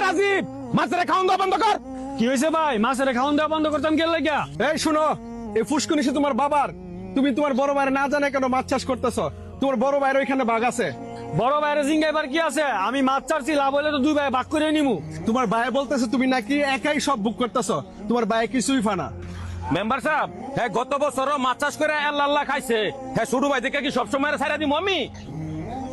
রাজীব, মাছের খাওয়ান দেওয়া বন্ধ কর। কি হয়েছে ভাই? মাছের খাওয়ান দেওয়া বন্ধ করতাম কে লাগিয়া? এই শুনো, এই ফুসকুনি সে তোমার বাবার। তুমি তোমার বড় ভাইয়ের না জানে কেন মাছ চাষ করতেছ? তোমার বড় ভাইয়ের ওইখানে বাঘ আছে। বড় ভাইয়ের জিঙ্গাইবার কি আছে? আমি মাছ চাচ্ছি, লাভ হইলে তো দুই ভাই ভাগ করে নিমু। তোমার ভাই বলতেছে তুমি নাকি একাই সব বুক করতেছ, তোমার ভাই কিছুই ফানা। মেম্বার সাহেব, হ্যাঁ গত বছর মাছ চাষ করে আল্লাহ খাইছে। হ্যাঁ ছোট ভাই থেকে কি সবসময় ছাড়া দিম আমি?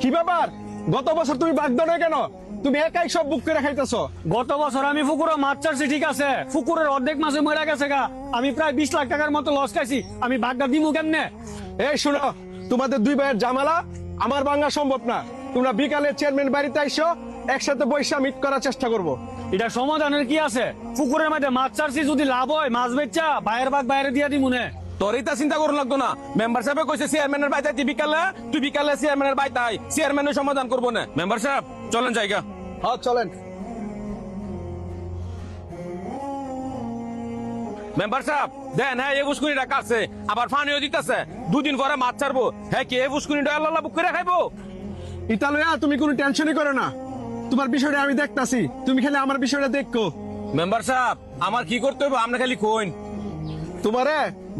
কি ব্যাপার? গত বছর তুমি বাঘ দাও না কেন? তুমি একাই সব বুক করে খাইতেছ। গত বছর আমি পুকুরে মাছ চাচ্ছি, ঠিক আছে, পুকুরের অর্ধেক মাছে মরে গেছে গা। আমি প্রায় 20 লাখ টাকার মতো লস খাইছি, আমি ভাগটা দিমু কেমনে? এই শুনো, তোমাদের দুই ভাইয়ের ঝামেলা আমার ভাঙা সম্ভব না। তোমরা বিকালে চেয়ারম্যান বাড়িতে আইসো, একসাথে বৈশা মিট করার চেষ্টা করবো। এটা সমাধানের কি আছে? পুকুরের মধ্যে মাছ চাচ্ছি, যদি লাভ হয় মাছ বেচা ভাইয়ের ভাগ বাইরে দিয়া দিমু নে। তোর এটা চিন্তা করুন লাগতো না। মেম্বার সাহেব কইছে চেয়ারম্যানের বাইতে তুই বিকালে চেয়ারম্যানের বাইতে আই, চেয়ারম্যানের সমাধান করবো না। মেম্বার সাহেব চলেন জায়গা। হ্যাঁ চলেন। মেম্বার সাহেব দেন, হ্যাঁ এই বুসকুনিটা কাটছে, আবার ফানিও দিতেছে। দুদিন পরে মাছ ছাড়বো। হ্যাঁ কি এই বুসকুনিটা আল্লাহ বুক করে খাইবো? ইতালিয়া তুমি কোনো টেনশনই করো না, তোমার বিষয়টা আমি দেখতাছি, তুমি খালি আমার বিষয়টা দেখো। মেম্বার সাহেব আমার কি করতে হবে আপনি খালি কইন। তোমারে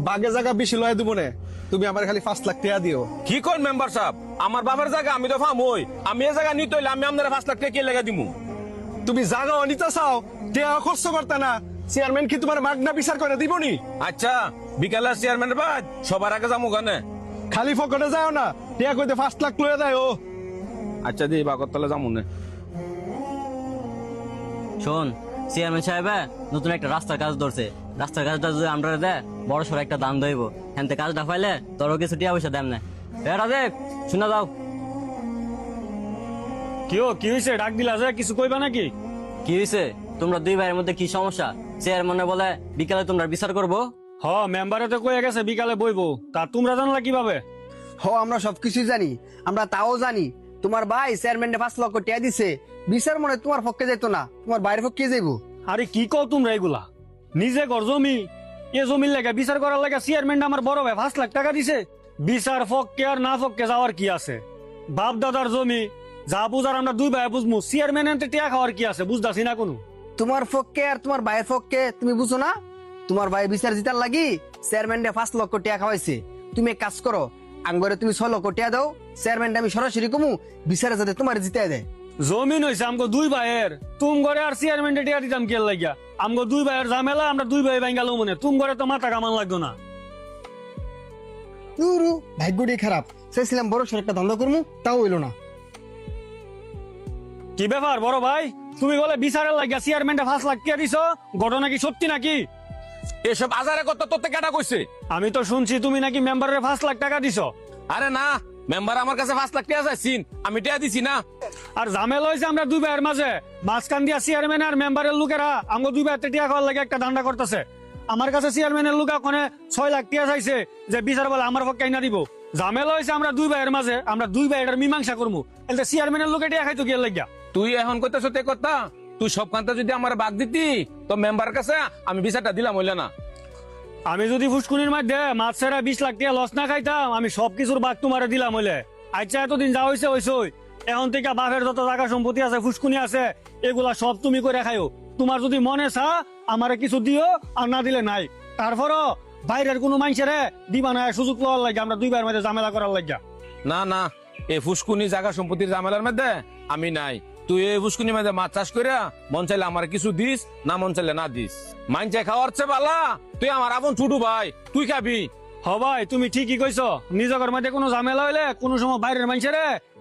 বাগে জায়গা বেশি লয় দিব না, তুমি আমার খালি 5 লাখ টাকা দিও। কি কইন মেম্বার সাহেব? আমার বাবার জায়গা আমি তো ফাম হই, আমি এই জায়গা নিতে হইলে আমি আপনারা 5 লাখ টাকা কে লেগে দিমু? তুমি জায়গা নিতে চাও, টাকা খরচ করতে না, চেয়ারম্যান কি তোমার মাগনা বিচার করে দিবনি? আচ্ছা বিকালে চেয়ারম্যানের বাদ সবার আগে যাবো গানে। খালি ফকটে যাও না, টাকা কইতে 5 লাখ লয়ে যায় ও। আচ্ছা দি বাগরতলা যাবো না। শোন, চেয়ারম্যান সাহেব নতুন একটা রাস্তার কাজ ধরছে। রাস্তার কাজটা যদি আমরা দেয় বড় সড়ো একটা দাম দইব, হ্যাঁ কাজটা পাইলে তোরও কিছু টিয়া পয়সা দেন না। রাজেক শুনে যাও। কি হয়েছে? ডাক দিলা যে, কিছু কইবা নাকি? কি হয়েছে? তোমরা দুই ভাইয়ের মধ্যে কি সমস্যা? চেয়ারম্যানে বলে বিকালে তোমরা বিচার করবো। হ, মেম্বারে তো কয়ে গেছে বিকালে বইবো, তা তোমরা জানলা কিভাবে? আমরা সবকিছুই জানি, আমরা তাও জানি তোমার ভাই চেয়ারম্যানে 5 লক্ষ টাকা দিছে। বিচার মনে তোমার পক্ষে যেত না, তোমার বাইরের পক্ষে যাইবো। আরে কি কও তোমরা এগুলা? নিজে ঘর জমি, এ জমির লেগে বিচার করার লেগে চেয়ারম্যান আমার বড় ভাই 5 লাখ টাকা দিছে। বিচার পক্ষে আর না পক্ষে যাওয়ার কি আছে? বাপ দাদার জমি, যা বুঝার আমরা দুই ভাই বুঝমু, চেয়ারম্যান এনতে টিয়া খাওয়ার কি আছে? বুঝতাছি না কোনো। তোমার পক্ষে আর তোমার ভাইয়ের পক্ষে তুমি বুঝো না? তোমার ভাই বিচার জিতার লাগি চেয়ারম্যানে 5 লক্ষ টাকা খাওয়াইছে। তুমি এক কাজ করো, আঙ্গরে তুমি 6 লক্ষ টাকা দাও, চেয়ারম্যান আমি সরাসরি কমু বিচারে যাতে তোমার জিতাই দেয়। জমিন হয়েছে আমগো দুই ভাইয়ের, তুম ঘরে আর চেয়ারম্যান টিয়া দিতাম কে লাগিয়া? আমগো দুই ভাইয়ের ঝামেলা, আমরা দুই ভাই ভাঙ্গালো মনে, তুম ঘরে তো মাথা কামান লাগতো না। ভাগ্যটি খারাপ, চাইছিলাম বড় সড় একটা ধান্দা করবো, তাও হইলো না। কি ব্যাপার বড় ভাই, তুমি বলে বিচারের লাগিয়া চেয়ারম্যানটা 5 লাখ টাকা দিছো, ঘটনা কি সত্যি নাকি? এসব আজারে কত তোর কেটা কইছে? আমি তো শুনছি তুমি নাকি মেম্বারের 5 লাখ টাকা দিছো। আরে না, মেম্বার আমার কাছে 5 লাখ টাকা চাইছিন, আমি টাকা দিছি না। আর ঝামেলা হয়েছে আমরা দুই ভাইয়ের মাঝে, মাঝখান দিয়া চেয়ারম্যান আর মেম্বারের লোকেরা আমগো দুই ভাইয়ের টিয়া খাওয়ার লাগে একটা ধান্দা করতেছে। আমার কাছে চেয়ারম্যানের লোক ওখানে 6 লাখ টাকা চাইছে, যে বিচার বলে আমার পক্ষে না দিব। ঝামেলা হয়েছে আমরা দুই ভাইয়ের মাঝে, আমরা দুই ভাইয়ের মীমাংসা করবো, এতে চেয়ারম্যানের লোকে টিয়া খাইতো গিয়ে লাগিয়া। তুই এখন কইতেছ তে কথা, তুই সব কান্তা যদি আমার বাগ দিতি তো মেম্বার কাছে আমি বিচারটা দিলাম হইলে না? আমি যদি ফুসকুনির মধ্যে মাছ ছাড়া 20 লাখ টাকা লস না খাইতাম, আমি সবকিছুর বাঘ তোমারে দিলাম হইলে। আচ্ছা এতদিন যা হয়েছে হইছই, এখন থেকে বাপের যত টাকা সম্পত্তি আছে, ফুসকুনি আছে, এগুলা সব তুমি করে খাইও। তোমার যদি মনে চা আমারে কিছু দিও, আর না দিলে নাই। তারপরও বাইরের কোনো মানুষের দিবা না সুযোগ লওয়ার লাগে, আমরা দুই ভাইয়ের মধ্যে ঝামেলা করার লাগিয়া। না না, এই ফুসকুনি জায়গা সম্পত্তির ঝামেলার মধ্যে আমি নাই। তুই এই ফুসকুনির মধ্যে মাছ চাষ করিয়া মন চাইলে আমার কিছু দিস, না মন চাইলে না দিস। মান চাই খাওয়ার চেয়ে বালা তুই আমার আপন ছোট ভাই, তুই খাবি। হ ভাই তুমি ঠিকই কইছো, নিজের মধ্যে কোনো ঝামেলা হইলে কোনো সময় বাইরের মানুষের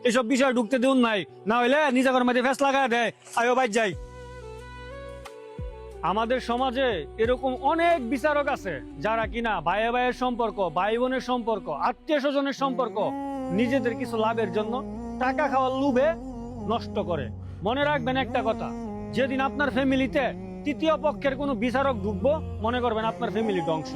এসব বিষয় ঢুকতে দেউন নাই, না হইলে নিজের মধ্যে ফেস লাগায় দেয়, আয়ো বাইর যাই। আমাদের সমাজে এরকম অনেক বিচারক আছে যারা কিনা ভাইয়ে ভাইয়ের সম্পর্ক, ভাই বোনের সম্পর্ক, আত্মীয় স্বজনের সম্পর্ক নিজেদের কিছু লাভের জন্য টাকা খাওয়ার লোভে নষ্ট করে। মনে রাখবেন একটা কথা, যেদিন আপনার ফ্যামিলিতে তৃতীয় পক্ষের কোনো বিচারক ঢুকবো, মনে করবেন আপনার ফ্যামিলি ধ্বংস।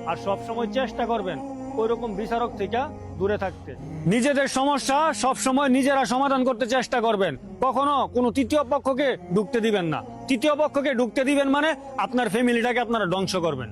আর সব সময় চেষ্টা করবেন ওই রকম বিচারক থেকে দূরে থাকতে। নিজেদের সমস্যা সব সময় নিজেরা সমাধান করতে চেষ্টা করবেন, কখনো কোনো তৃতীয় পক্ষকে ঢুকতে দিবেন না। তৃতীয় পক্ষকে ঢুকতে দিবেন মানে আপনার ফ্যামিলিটাকে আপনারা ধ্বংস করবেন।